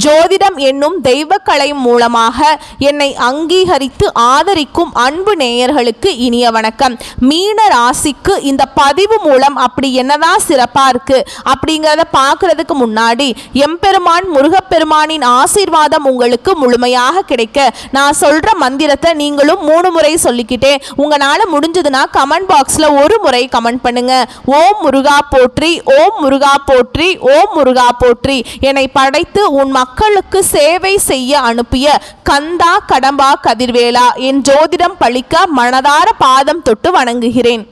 ஜோதிடம் என்னும் தெய்வக்கலை மூலமாக என்னை அங்கீகரித்து ஆதரிக்கும் அன்பு நேயர்களுக்கு இனிய வணக்கம். மீன ராசிக்கு இந்த பதிவு மூலம் அப்படி என்னதான் சிறப்பா இருக்கு அப்படிங்கிறத பார்க்கறதுக்கு முன்னாடி எம்பெருமான் முருகப்பெருமானின் ஆசீர்வாதம் உங்களுக்கு முழுமையாக கிடைக்க நான் சொல்ற மந்திரத்தை நீங்களும் 3 முறை சொல்லிக்கிட்டே உங்களால முடிஞ்சதுன்னா கமெண்ட் பாக்ஸ்ல ஒரு முறை கமெண்ட் பண்ணுங்க. ஓம் முருகா போற்றி, ஓம் முருகா போற்றி, ஓம் முருகா போற்றி. என்னை படைத்து உன் மக்களுக்கு சேவை செய்ய அனுப்பிய கந்தா கடம்பா கதிர்வேலா, என் ஜோதிடம் பழிக்க மனதார பாதம் தொட்டு வணங்குகிறேன்.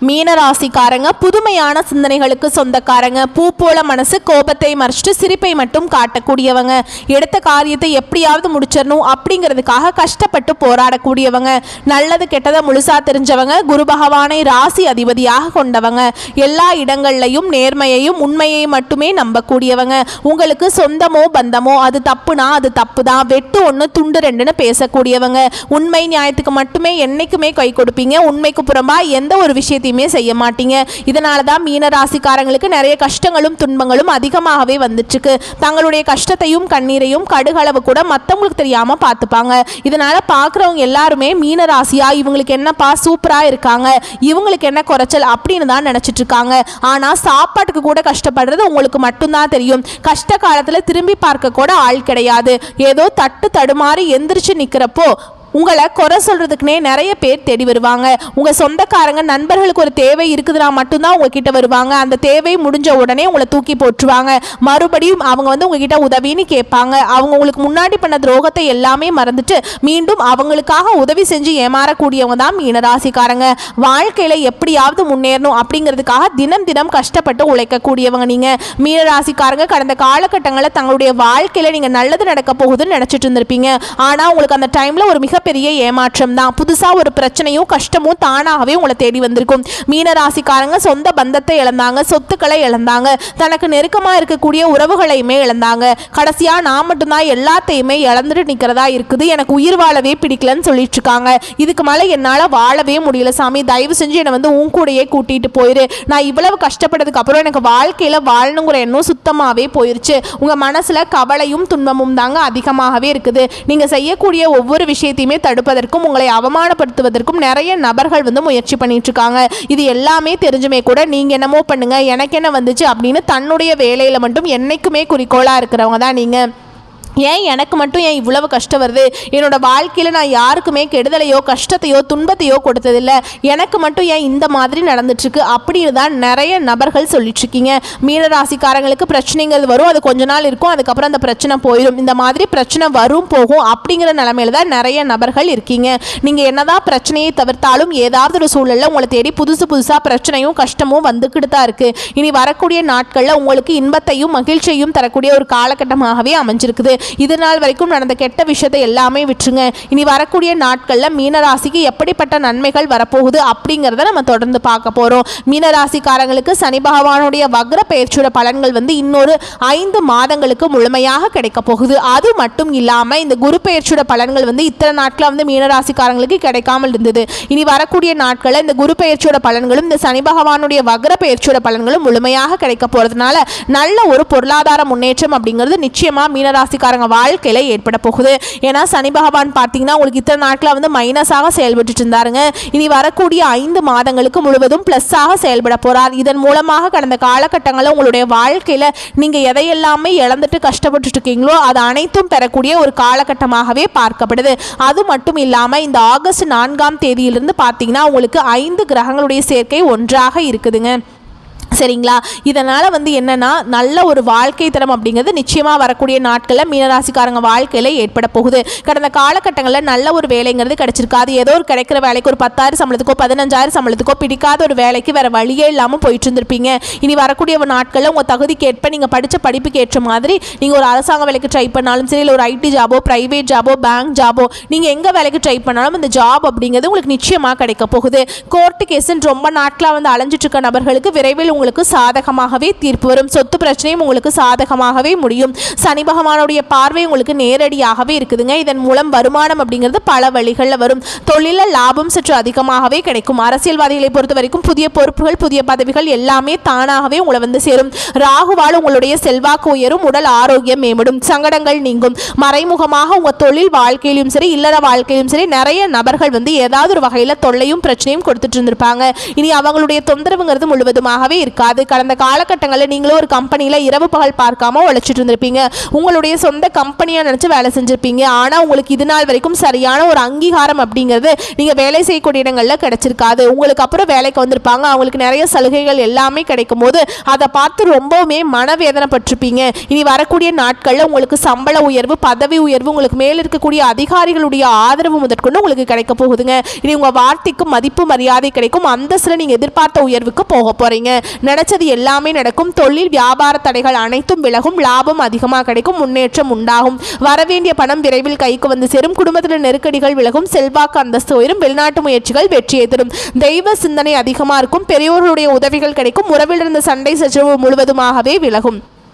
மீனராசிக்காரங்க புதுமையான சிந்தனைகளுக்கு சொந்தக்காரங்க. பூ போல மனசு, கோபத்தை மறைச்சிட்டு சிரிப்பை மட்டும் காட்டக்கூடியவங்க. எடுத்த காரியத்தை எப்படியாவது முடிச்சிடணும் அப்படிங்கிறதுக்காக கஷ்டப்பட்டு போராடக்கூடியவங்க. நல்லது கெட்டதை முழுசா தெரிஞ்சவங்க. குரு பகவானை ராசி அதிபதியாக கொண்டவங்க. எல்லா இடங்கள்லையும் நேர்மையையும் உண்மையை மட்டுமே நம்பக்கூடியவங்க. உங்களுக்கு சொந்தமோ பந்தமோ அது தப்புனா அது தப்பு தான், வெட்டு ஒன்று துண்டு ரெண்டுன்னு பேசக்கூடியவங்க. உண்மை நியாயத்துக்கு மட்டுமே என்னைக்குமே கை கொடுப்பீங்க. உண்மைக்கு புறம்பா எந்த ஒரு விஷயத்தையும் செய்ய மாட்டீங்க. இதனால தான் மீன ராசிக்காரங்களுக்கு நிறைய கஷ்டங்களும் துன்பங்களும் அதிகமாகவே வந்துட்டு இருக்கு. தங்களுடைய கஷ்டத்தையும் கண்ணீரையும் கடுகளவு கூட மற்றவங்களுக்கு தெரியாம பார்த்துப்பாங்க. இதனால பார்க்குறவங்க எல்லாருமே மீன ராசியா இவங்களுக்கு என்னப்பா சூப்பரா இருக்காங்க, இவங்களுக்கு என்ன குறைச்சல் அப்படின்னு தான் நினைச்சிட்டு இருக்காங்க. ஆனா சாப்பாட்டுக்கு கூட கஷ்டப்படுறது உங்களுக்கு மட்டும்தான் தெரியும். கஷ்ட காலத்துல திரும்பி பார்க்க கூட ஆள் கிடையாது. ஏதோ தட்டு தடுமாறி எந்திரிச்சு நிக்கிறப்போ உங்களை குறை சொல்கிறதுக்குனே நிறைய பேர் தேடி வருவாங்க. உங்கள் சொந்தக்காரங்க நண்பர்களுக்கு ஒரு தேவை இருக்குதுன்னா மட்டும்தான் உங்ககிட்ட வருவாங்க. அந்த தேவை முடிஞ்ச உடனே உங்களை தூக்கி போட்டுருவாங்க. மறுபடியும் அவங்க உங்ககிட்ட உதவின்னு கேட்பாங்க. அவங்க உங்களுக்கு முன்னாடி பண்ண துரோகத்தை எல்லாமே மறந்துட்டு மீண்டும் அவங்களுக்காக உதவி செஞ்சு ஏமாறக்கூடியவங்க தான் மீனராசிக்காரங்க. வாழ்க்கையில் எப்படியாவது முன்னேறணும் அப்படிங்கிறதுக்காக தினம் தினம் கஷ்டப்பட்டு உழைக்கக்கூடியவங்க நீங்கள். மீனராசிக்காரங்க கடந்த காலகட்டங்களில் தங்களுடைய வாழ்க்கையில் நீங்கள் நல்லது நடக்க போகுதுன்னு நினச்சிட்டு இருந்திருப்பீங்க. ஆனால் உங்களுக்கு அந்த டைமில் ஒரு மிக பெரிய ஏமாற்றம் தான். புதுசா ஒரு பிரச்சனையும் கஷ்டமும் தானாகவே உங்களை தேடி வந்திருக்கும். மீனராசிக்காரங்க சொந்த பந்தத்தை இழந்தாங்க, சொத்துக்களை இழந்தாங்க, தனக்கு நெருக்கமா இருக்கக்கூடிய உறவுகளையுமே இழந்தாங்க. கடைசியா நான் மட்டும்தான் எல்லாத்தையுமே இழந்துட்டு நிக்கிறதா இருக்குது, எனக்கு உயிர் வாழவே பிடிக்கலன்னு சொல்லிட்டு இருக்காங்க. இதுக்கு மேல என்னால வாழவே முடியல சாமி, தயவு செஞ்சு என்னை உன் கூடையே கூட்டிட்டு போயிரு. நான் இவ்வளவு கஷ்டப்பட்டதுக்கு அப்புறம் எனக்கு வாழ்க்கையில வாழணுங்கிற எண்ணம் சுத்தமாவே போயிருச்சு. உங்க மனசுல கவலையும் துன்பமும் தாங்க அதிகமாகவே இருக்குது. நீங்க செய்யக்கூடிய ஒவ்வொரு விஷயத்தையுமே தடுப்பதற்கும் உங்களை அவமானப்படுத்துவதற்கும் நிறைய நபர்கள் முயற்சி பண்ணிட்டு இருக்காங்க. இது எல்லாமே தெரிஞ்சுமே கூட நீங்க என்னமோ பண்ணுங்க, எனக்கு என்ன வந்துச்சு அப்படின்னு தன்னுடைய வேலையில மட்டும் என்னைக்குமே குறிக்கோளா இருக்கிறவங்க தான் நீங்க. ஏன் எனக்கு மட்டும் ஏன் இவ்வளவு கஷ்டம் வருது, என்னோட வாழ்க்கையில் நான் யாருக்குமே கெடுதலையோ கஷ்டத்தையோ துன்பத்தையோ கொடுத்ததில்லை, எனக்கு மட்டும் ஏன் இந்த மாதிரி நடந்துட்டுருக்கு அப்படின்னு தான் நிறைய நபர்கள் சொல்லிட்டுருக்கீங்க. மீனராசிக்காரங்களுக்கு பிரச்சனைங்கிறது வரும், அது கொஞ்ச நாள் இருக்கும், அதுக்கப்புறம் அந்த பிரச்சனை போயிடும். இந்த மாதிரி பிரச்சனை வரும் போகும் அப்படிங்கிற நிலைமையில தான் நிறைய நபர்கள் இருக்கீங்க. நீங்கள் என்னதான் பிரச்சனையை தவிர்த்தாலும் ஏதாவது ஒரு சூழலில் உங்களை தேடி புதுசாக பிரச்சனையும் கஷ்டமும் வந்துக்கிட்டு தான் இருக்குது. இனி வரக்கூடிய நாட்களில் உங்களுக்கு இன்பத்தையும் மகிழ்ச்சியையும் தரக்கூடிய ஒரு காலகட்டமாகவே அமைஞ்சிருக்குது. இது நாள் வரைக்கும் நடந்த கெட்ட விஷயத்தை எல்லாமே விட்டுருங்க. இனி வரக்கூடிய நாட்களில் மீனராசிக்கு எப்படிப்பட்ட நன்மைகள் வரப்போகுது அப்படிங்கிறத நம்ம தொடர்ந்து பார்க்க போகிறோம். மீனராசிக்காரங்களுக்கு சனி பகவானுடைய வக்ர பெயர்ச்சியோட பலன்கள் இன்னொரு 5 மாதங்களுக்கு முழுமையாக கிடைக்க போகுது. அது மட்டும் இல்லாமல் இந்த குரு பெயர்ச்சியோட பலன்கள் இத்தனை நாட்களாக மீனராசிக்காரங்களுக்கு கிடைக்காமல் இருந்தது. இனி வரக்கூடிய நாட்களில் இந்த குரு பெயர்ச்சியோட பலன்களும் இந்த சனி பகவானுடைய வக்ர பெயர்ச்சியோட பலன்களும் முழுமையாக கிடைக்க போகிறதுனால நல்ல ஒரு பொருளாதார முன்னேற்றம் அப்படிங்கிறது நிச்சயமாக மீனராசிக்காரங்க வாழ்க்கையில ஏற்பட போகுது. ஏன்னா சனி பகவான் பார்த்தீங்கன்னா உங்களுக்கு இத்தனை நாட்கள மைனஸாக செயல்பட்டு இருந்தாருங்க. இனி வரக்கூடிய 5 மாதங்களுக்கு முழுவதும் பிளஸ்ஸாக செயல்பட போறார். இதன் மூலமாக கடந்த காலகட்டங்களில் உங்களுடைய வாழ்க்கையில நீங்க எதையெல்லாமே இழந்துட்டு கஷ்டப்பட்டு இருக்கீங்களோ அது அனைத்தும் பெறக்கூடிய ஒரு காலகட்டமாகவே பார்க்கப்படுது. அது மட்டும் இல்லாம இந்த ஆகஸ்ட் 4ஆம் தேதியிலிருந்து பார்த்தீங்கன்னா உங்களுக்கு 5 கிரகங்களுடைய சேர்க்கை ஒன்றாக இருக்குதுங்க. சரிங்களா? இதனால் என்னென்னா நல்ல ஒரு வாழ்க்கை தரம் அப்படிங்கிறது நிச்சயமாக வரக்கூடிய நாட்களில் மீனராசிக்காரங்க வாழ்க்கையில் ஏற்பட போகுது. கடந்த காலகட்டங்களில் நல்ல ஒரு வேலைங்கிறது கிடைச்சிருக்காது. ஏதோ ஒரு கிடைக்கிற வேலைக்கு ஒரு 10,000 சம்பளத்துக்கோ 15,000 சம்பளத்துக்கோ பிடிக்காத ஒரு வேலைக்கு வேறு வழியே இல்லாமல் போயிட்டு இருந்திருப்பீங்க. இனி வரக்கூடிய நாட்களில் உங்கள் தகுதிக்கு ஏற்ப நீங்கள் படித்த படிப்புக்கு ஏற்ற மாதிரி நீங்கள் ஒரு அரசாங்க வேலைக்கு ட்ரை பண்ணாலும் சரி, இல்லை ஒரு ஐடி ஜாபோ ப்ரைவேட் ஜாபோ பேங்க் ஜாபோ நீங்கள் எங்கே வேலைக்கு ட்ரை பண்ணாலும் இந்த ஜாப் அப்படிங்கிறது உங்களுக்கு நிச்சயமாக கிடைக்க போகுது. கோர்ட்டு கேஸுன்னு ரொம்ப நாட்களாக அலைஞ்சிட்டு இருக்க நபர்களுக்கு விரைவில் உங்களுக்கு சாதகமாகவே தீர்ப்பு வரும். சொத்து பிரச்சனையும் உங்களுக்கு சாதகமாகவே முடியும். சனி பகவானுடைய பார்வை உங்களுக்கு நேரடியாகவே இருக்குதுங்க. இதன் மூலம் வருமானம் அப்படிங்கிறது பல வழிகளில் வரும். தொழில லாபம் சற்று அதிகமாகவே கிடைக்கும். அரசியல்வாதிகளை பொறுத்த வரைக்கும் புதிய பொறுப்புகள், புதிய பதவிகள் எல்லாமே தானாகவே உங்களை வந்து சேரும். ராகுவால் உங்களுடைய செல்வாக்கு உயரும், உடல் ஆரோக்கியம் மேம்படும், சங்கடங்கள் நீங்கும். மறைமுகமாக உங்கள் தொழில் வாழ்க்கையிலும் சரி, இல்லற வாழ்க்கையிலும் சரி, நிறைய நபர்கள் வந்து ஏதாவது ஒரு வகையில் தொல்லையும் பிரச்சனையும் கொடுத்துட்டு இருந்திருப்பாங்க. இனி அவங்களுடைய தொந்தரவுங்கிறது முழுவதுமாகவே இருக்காது. கடந்த காலகட்டங்களில் நீங்களும் ஒரு கம்பெனியில் இரவு பகல் பார்க்காம உழைச்சிட்டு இருந்திருப்பீங்க. உங்களுடைய சொந்த கம்பெனியாக நினச்சி வேலை செஞ்சுருப்பீங்க. ஆனால் உங்களுக்கு இது நாள் வரைக்கும் சரியான ஒரு அங்கீகாரம் அப்படிங்கிறது நீங்கள் வேலை செய்யக்கூடிய இடங்களில் கிடைச்சிருக்காது. உங்களுக்கு அப்புறம் வேலைக்கு வந்திருப்பாங்க. அவங்களுக்கு நிறைய சலுகைகள் எல்லாமே கிடைக்கும் போது அதை பார்த்து ரொம்பவுமே மனவேதனைப்பட்டிருப்பீங்க. இனி வரக்கூடிய நாட்களில் உங்களுக்கு சம்பள உயர்வு, பதவி உயர்வு, உங்களுக்கு மேல் இருக்கக்கூடிய அதிகாரிகளுடைய ஆதரவு முதற்கொண்டு உங்களுக்கு கிடைக்க போகுதுங்க. இனி உங்கள் வார்த்தைக்கு மதிப்பு மரியாதை கிடைக்கும். அந்தஸ்தில் நீங்கள் எதிர்பார்த்த உயர்வுக்கு போக போறீங்க. நினைச்சது எல்லாமே நடக்கும். தொழில் வியாபார தடைகள் அனைத்தும் விலகும். லாபம் அதிகமாக கிடைக்கும். முன்னேற்றம் உண்டாகும். வரவேண்டிய பணம் விரைவில் கைக்கு வந்து சேரும். குடும்பத்தில் நெருக்கடிகள் விலகும். செல்வாக்கு அந்தஸ்து உயரும். வெளிநாட்டு முயற்சிகள் வெற்றியை தரும். தெய்வ சிந்தனை அதிகமாக இருக்கும். பெரியோர்களுடைய உதவிகள் கிடைக்கும். உறவில் இருந்த சண்டை சச்சரவு முழுவதுமாகவே விலகும்.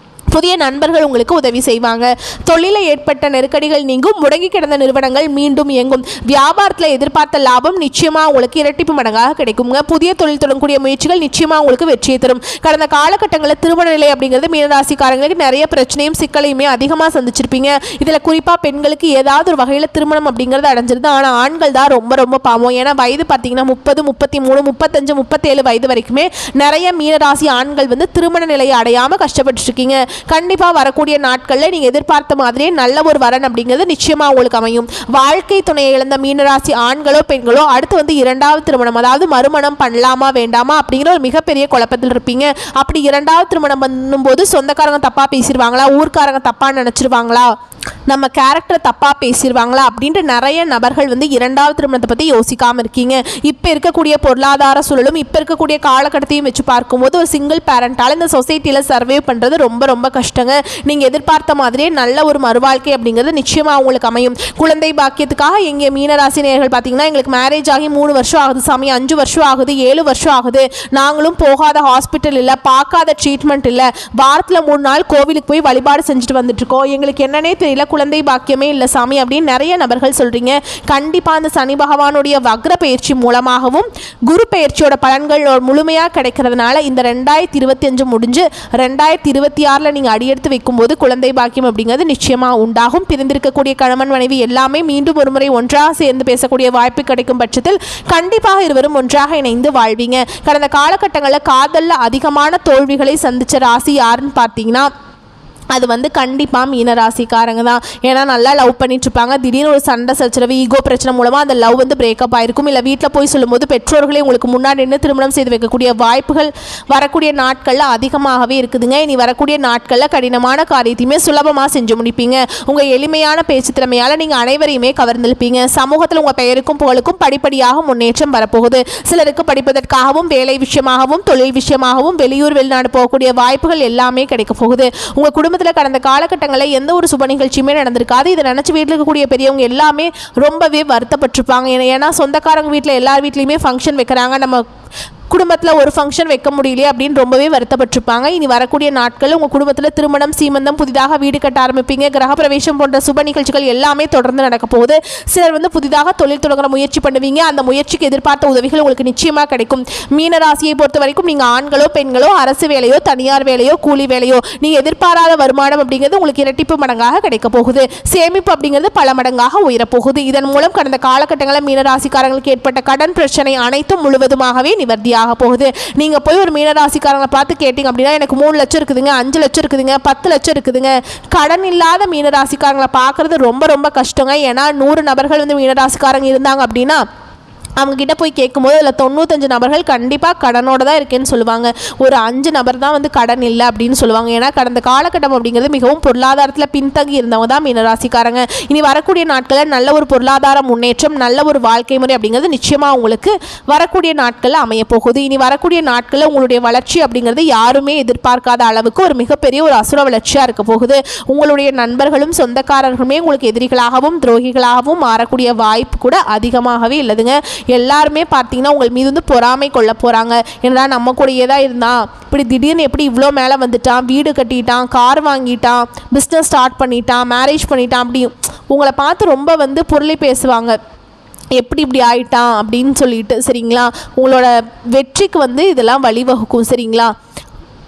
புதிய நண்பர்கள் உங்களுக்கு உதவி செய்வாங்க. தொழிலில் ஏற்பட்ட நெருக்கடிகள் நீங்கும். முடங்கி கிடந்த நிறுவனங்கள் மீண்டும் இயங்கும். வியாபாரத்தில் எதிர்பார்த்த லாபம் நிச்சயமாக உங்களுக்கு இரட்டிப்பு மடங்காக கிடைக்குங்க. புதிய தொழில் தொடங்கக்கூடிய முயற்சிகள் நிச்சயமாக உங்களுக்கு வெற்றியை தரும். கடந்த காலகட்டங்களில் திருமண நிலை அப்படிங்கிறது மீனராசிக்காரங்களுக்கு நிறைய பிரச்சனையும் சிக்கலையுமே அதிகமாக சந்திச்சிருப்பீங்க. இதில் குறிப்பாக பெண்களுக்கு ஏதாவது ஒரு வகையில் திருமணம் அப்படிங்கிறது அடைஞ்சிருது. ஆனால் ஆண்கள் தான் ரொம்ப ரொம்ப பாவம். ஏன்னா வயது பார்த்தீங்கன்னா 30, 33, 35, 37 வயது வரைக்குமே நிறைய மீனராசி ஆண்கள் வந்து திருமண நிலையை அடையாமல் கஷ்டப்பட்டு இருக்கீங்க. கண்டிப்பாக வரக்கூடிய நாட்களில் நீங்கள் எதிர்பார்த்த மாதிரியே நல்ல ஒரு வரன் அப்படிங்கிறது நிச்சயமாக உங்களுக்கு அமையும். வாழ்க்கை துணையை இழந்த மீனராசி ஆண்களோ பெண்களோ அடுத்து வந்து இரண்டாவது திருமணம், அதாவது மறுமணம் பண்ணலாமா வேண்டாமா அப்படிங்கிற ஒரு மிகப்பெரிய குழப்பத்தில் இருப்பீங்க. அப்படி இரண்டாவது திருமணம் பண்ணும்போது சொந்தக்காரங்க தப்பாக பேசிடுவாங்களா, ஊர்க்காரங்க தப்பாக நினச்சிருவாங்களா, நம்ம கேரக்டர் தப்பாக பேசிடுவாங்களா அப்படின்ட்டு நிறைய நபர்கள் வந்து இரண்டாவது திருமணத்தை பற்றி யோசிக்காமல் இருக்கீங்க. இப்போ இருக்கக்கூடிய பொருளாதார சூழலும் இப்போ இருக்கக்கூடிய காலகட்டத்தையும் வச்சு பார்க்கும்போது ஒரு சிங்கிள் பேரண்டால் இந்த சொசைட்டியில் சர்வே பண்ணுறது ரொம்ப ரொம்ப கஷ்டங்க. நீங்கள் எதிர்பார்த்த மாதிரியே நல்ல ஒரு மறுவாழ்க்கை அப்படிங்கிறது நிச்சயமாக அவங்களுக்கு அமையும். குழந்தை பாக்கியத்துக்காக எங்கள் மீனராசி நேயர்கள் பார்த்தீங்கன்னா எங்களுக்கு மேரேஜ் ஆகி 3 வருஷம் ஆகுது சாமி, 5 வருஷம் ஆகுது, 7 வருஷம் ஆகுது, நாங்களும் போகாத ஹாஸ்பிட்டல் இல்லை, பார்க்காத ட்ரீட்மெண்ட் இல்லை, வாரத்தில் 3 நாள் கோவிலுக்கு போய் வழிபாடு செஞ்சுட்டு வந்துட்டுருக்கோம், எங்களுக்கு என்னன்னே தெரியல, குழந்தை பாக்கியமே இல்லை சாமி அப்படின்னு நிறைய நபர்கள் சொல்கிறீங்க. கண்டிப்பாக அந்த சனி பகவானுடைய வக்ர பயிற்சி மூலமாகவும் குரு பயிற்சியோட பலன்கள் முழுமையாக கிடைக்கிறதுனால இந்த 2025 முடிஞ்சு 2026 நீங்கள் அடியெடுத்து வைக்கும்போது குழந்தை பாக்கியம் அப்படிங்கிறது நிச்சயமாக உண்டாகும். பிரிந்திருக்கக்கூடிய கணவன் மனைவி எல்லாமே மீண்டும் ஒரு முறை ஒன்றாக சேர்ந்து பேசக்கூடிய வாய்ப்பு கிடைக்கும் பட்சத்தில் கண்டிப்பாக இருவரும் ஒன்றாக இணைந்து வாழ்வீங்க. கடந்த காலகட்டங்களில் காதலில் அதிகமான தோல்விகளை சந்தித்த ராசி யாருன்னு பார்த்தீங்கன்னா அது வந்து கண்டிப்பாக மீனராசிக்காரங்க தான். ஏன்னா நல்லா லவ் பண்ணிட்டுருப்பாங்க. திடீர்னு ஒரு சண்டை சச்சரவு, ஈகோ பிரச்சனை மூலமாக அந்த லவ் வந்து பிரேக்கப் ஆகிருக்கும். இல்லை வீட்டில் போய் சொல்லும்போது பெற்றோர்களே உங்களுக்கு முன்னாடி நின்று திருமணம் செய்து வைக்கக்கூடிய வாய்ப்புகள் வரக்கூடிய நாட்களில் அதிகமாகவே இருக்குதுங்க. இனி வரக்கூடிய நாட்களில் கடினமான காரியத்தையுமே சுலபமாக செஞ்சு முடிப்பீங்க. உங்கள் எளிமையான பேச்சு திறமையால் நீங்கள் அனைவரையுமே கவர்ந்திருப்பீங்க. சமூகத்தில் உங்கள் பெயருக்கும் புகழுக்கும் படிப்படியாக முன்னேற்றம் வரப்போகுது. சிலருக்கு படிப்பதற்காகவும் வேலை விஷயமாகவும் தொழில் விஷயமாகவும் வெளியூர் வெளிநாடு போகக்கூடிய வாய்ப்புகள் எல்லாமே கிடைக்க போகுது. உங்கள் குடும்பத்தில் கடந்த காலகட்டங்களில் எந்த ஒரு சுப நிகழ்ச்சியுமே நடந்திருக்காது. இதை நினச்சி வீட்டில் இருக்கக்கூடிய பெரியவங்க எல்லாமே ரொம்பவே வருத்தப்பட்டிருப்பாங்க. ஏன்னா சொந்தக்காரங்க வீட்டில் எல்லார் வீட்லேயுமே ஃபங்க்ஷன் வைக்கிறாங்க, நம்ம குடும்பத்தில் ஒரு ஃபங்க்ஷன் வைக்க முடியலையே அப்படின்னு ரொம்பவே வருத்தப்பட்டிருப்பாங்க. இனி வரக்கூடிய நாட்கள் உங்கள் குடும்பத்தில் திருமணம், சீமந்தம், புதிதாக வீடு கட்ட ஆரம்பிப்பீங்க. கிரகப்பிரவேசம் போன்ற சுப நிகழ்ச்சிகள் எல்லாமே தொடர்ந்து நடக்க போகுது. சிலர் வந்து புதிதாக தொழில் தொடங்குற முயற்சி பண்ணுவீங்க. அந்த முயற்சிக்கு எதிர்பார்த்த உதவிகள் உங்களுக்கு நிச்சயமாக கிடைக்கும். மீனராசியை பொறுத்த வரைக்கும் நீங்கள் ஆண்களோ பெண்களோ அரசு வேலையோ தனியார் வேலையோ கூலி வேலையோ நீங்கள் எதிர்பாராத வருமானம் அப்படிங்கிறது உங்களுக்கு இரட்டிப்பு மடங்காக கிடைக்க போகுது. சேமிப்பு அப்படிங்கிறது பல மடங்காக உயரப்போகுது. இதன் மூலம் கடந்த காலகட்டங்களில் மீனராசிக்காரங்களுக்கு ஏற்பட்ட கடன் பிரச்சனை அனைத்தும் முழுவதுமாகவே நிவர்த்தியாக போகுது. நீங்க போய் ஒரு மீனராசிக்காரங்களை பார்த்து கேட்டீங்க அப்படின்னா எனக்கு 3 லட்சம் இருக்குதுங்க, 5 லட்சம் இருக்குதுங்க, 10 லட்சம் இருக்குதுங்க, கடன் இல்லாத மீனராசிக்காரங்களை பார்க்கறது ரொம்ப ரொம்ப கஷ்டங்க. ஏன்னா 100 நபர்கள் வந்து மீனராசிக்காரங்க இருந்தாங்க அப்படின்னா அவங்ககிட்ட போய் கேட்கும்போது அதில் 95 நபர்கள் கண்டிப்பாக கடனோடு தான் இருக்கேன்னு சொல்லுவாங்க. ஒரு 5 நபர் தான் வந்து கடன் இல்லை அப்படின்னு சொல்லுவாங்க. ஏன்னா கடந்த காலகட்டம் அப்படிங்கிறது மிகவும் பொருளாதாரத்தில் பின்தங்கி இருந்தவங்க தான் மீனராசிக்காரங்க. இனி வரக்கூடிய நாட்களில் நல்ல ஒரு பொருளாதார முன்னேற்றம், நல்ல ஒரு வாழ்க்கை முறை அப்படிங்கிறது நிச்சயமாக உங்களுக்கு வரக்கூடிய நாட்களில் அமையப்போகுது. இனி வரக்கூடிய நாட்களில் உங்களுடைய வளர்ச்சி அப்படிங்கிறது யாருமே எதிர்பார்க்காத அளவுக்கு ஒரு மிகப்பெரிய ஒரு அசுர வளர்ச்சியாக இருக்க போகுது. உங்களுடைய நண்பர்களும் சொந்தக்காரர்களுமே உங்களுக்கு எதிரிகளாகவும் துரோகிகளாகவும் மாறக்கூடிய வாய்ப்பு கூட அதிகமாகவே இல்லதுங்க. எல்லாருமே பார்த்தீங்கன்னா உங்கள் மீது வந்து பொறாமை கொள்ள போகிறாங்க. ஏன்னா நம்ம கூடயே தான் இருந்தான், இப்படி திடீர்னு எப்படி இவ்வளோ மேலே வந்துட்டான், வீடு கட்டிட்டான், கார் வாங்கிட்டான், பிஸ்னஸ் ஸ்டார்ட் பண்ணிட்டான், மேரேஜ் பண்ணிட்டான், அப்படி உங்களை பார்த்து ரொம்ப வந்து பொருளை பேசுவாங்க, எப்படி இப்படி ஆயிட்டான் அப்படின்னு சொல்லிட்டு. சரிங்களா, உங்களோட வெற்றிக்கு வந்து இதெல்லாம் வழிவகுக்கும். சரிங்களா,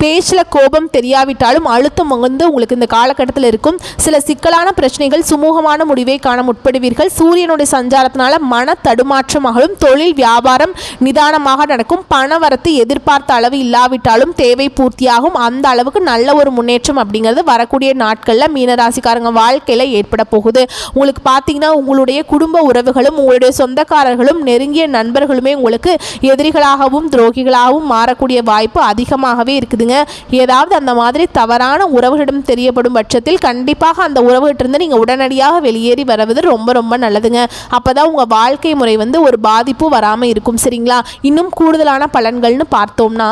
பேச்சில் கோபம் தெரியாவிட்டாலும் அழுத்தம் வந்து உங்களுக்கு இந்த காலகட்டத்தில் இருக்கும். சில சிக்கலான பிரச்சனைகள் சுமூகமான முடிவை காண முற்படுவீர்கள். சூரியனுடைய சஞ்சாரத்தினால மன தடுமாற்றமாகவும் தொழில் வியாபாரம் நிதானமாக நடக்கும். பணவரத்து எதிர்பார்த்த அளவு இல்லாவிட்டாலும் தேவை பூர்த்தியாகும். அந்த அளவுக்கு நல்ல ஒரு முன்னேற்றம் அப்படிங்கிறது வரக்கூடிய நாட்களில் மீனராசிக்காரங்க வாழ்க்கையில் ஏற்பட போகுது. உங்களுக்கு பார்த்தீங்கன்னா உங்களுடைய குடும்ப உறவுகளும் உங்களுடைய சொந்தக்காரர்களும் நெருங்கிய நண்பர்களுமே உங்களுக்கு எதிரிகளாகவும் துரோகிகளாகவும் மாறக்கூடிய வாய்ப்பு அதிகமாகவே இருக்குதுங்க. ஏதாவது அந்த மாதிரி தவறான உறவுகளிடம் தெரியப்படும் பட்சத்தில் கண்டிப்பாக அந்த உறவுகிட்டிருந்து நீங்கள் உடனடியாக வெளியேறி வருவது ரொம்ப ரொம்ப நல்லதுங்க. அப்போதான் உங்கள் வாழ்க்கை முறை வந்து ஒரு பாதிப்பு வராமல் இருக்கும். சரிங்களா, இன்னும் கூடுதலான பலன்கள்னு பார்த்தோம்னா,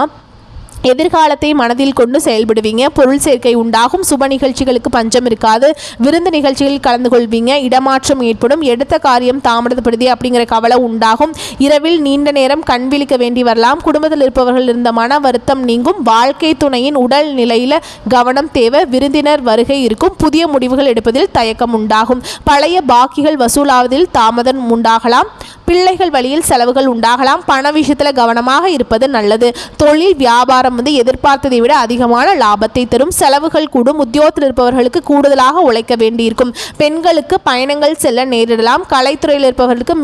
எதிர்காலத்தை மனதில் கொண்டு செயல்படுவீங்க. பொருள் சேர்க்கை உண்டாகும். சுப நிகழ்ச்சிகளுக்கு பஞ்சம் இருக்காது. விருந்து நிகழ்ச்சிகளில் கலந்து கொள்வீங்க. இடமாற்றம் ஏற்படும். எடுத்த காரியம் தாமதப்படுத்தி அப்படிங்கிற கவலை உண்டாகும். இரவில் நீண்ட நேரம் கண் விழிக்க வேண்டி வரலாம். குடும்பத்தில் இருப்பவர்கள் இருந்த மன வருத்தம் நீங்கும். வாழ்க்கை துணையின் உடல் நிலையில் கவனம் தேவை. விருந்தினர் வருகை இருக்கும். புதிய முடிவுகள் எடுப்பதில் தயக்கம் உண்டாகும். பழைய பாக்கிகள் வசூலாவதில் தாமதம் உண்டாகலாம். பிள்ளைகள் வழியில் செலவுகள் உண்டாகலாம். பண விஷயத்தில் கவனமாக இருப்பது நல்லது. தொழில் வியாபாரம் வந்து எதிர்பார்த்ததை விட அதிகமான லாபத்தை தரும். செலவுகள் கூடும். உத்தியோகத்தில் இருப்பவர்களுக்கு கூடுதலாக உழைக்க வேண்டியிருக்கும். பெண்களுக்கு பயணங்கள் செல்ல நேரிடலாம். கலைத்துறையில் இருப்பவர்களுக்கு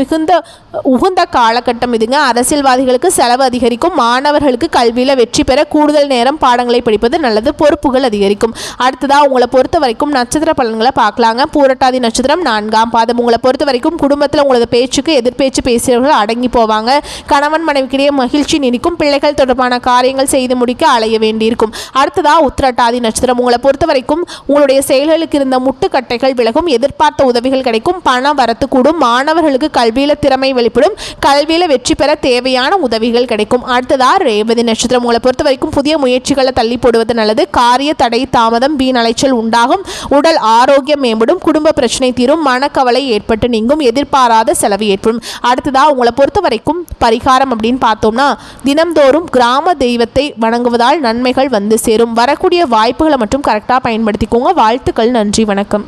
உகுந்த காலகட்டம் இதுங்க. அரசியல்வாதிகளுக்கு செலவு அதிகரிக்கும். மாணவர்களுக்கு கல்வியில் வெற்றி பெற கூடுதல் நேரம் பாடங்களை படிப்பது நல்லது. பொறுப்புகள் அதிகரிக்கும். அடுத்ததாக உங்களை பொறுத்த வரைக்கும் நட்சத்திர பலன்களை பார்க்கலாங்க. பூரட்டாதி நட்சத்திரம் 4ஆம் பாதம். உங்களை பொறுத்த வரைக்கும் குடும்பத்தில் உங்களது பேச்சுக்கு எதிர்பேச்சு பேசியவர்கள் அடங்கி போவாங்க. கணவன் மனைவிக்கிடையே மகிழ்ச்சி நீடிக்கும். பிள்ளைகள் தொடர்பான காரியங்கள் செய்து முடிக்க அலைய வேண்டியிருக்கும். அடுத்ததா உத்திரட்டாதி நட்சத்திரம். உங்களை பொறுத்த வரைக்கும் உங்களுடைய செயல்களுக்கு இருந்த முட்டுக்கட்டைகள் விலகும். எதிர்பார்த்த உதவிகள் கிடைக்கும். பண வரத்து கூடும். மாணவர்களுக்கு கல்வியில திறமை வெளிப்படும். கல்வியில வெற்றி பெற தேவையான உதவிகள் கிடைக்கும். அடுத்ததா ரேவதி நட்சத்திரம். உங்களை பொறுத்த வரைக்கும் புதிய முயற்சிகளை தள்ளி போடுவது நல்லது. காரிய தடை தாமதம் வீண் அலைச்சல் உண்டாகும். உடல் ஆரோக்கியம் மேம்படும். குடும்ப பிரச்சனை தீரும். மனக்கவலை ஏற்பட்டு நீங்கும். எதிர்பாராத செலவு ஏற்படும். அடுத்ததா உங்களை பொறுத்த வரைக்கும் பரிகாரம் அப்படின்னு பார்த்தோம்னா, தினம்தோறும் கிராம தெய்வத்தை வணங்குவதால் நன்மைகள் வந்து சேரும். வரக்கூடிய வாய்ப்புகளை மட்டும் கரெக்டாக பயன்படுத்திக்கோங்க. வாழ்த்துக்கள். நன்றி, வணக்கம்.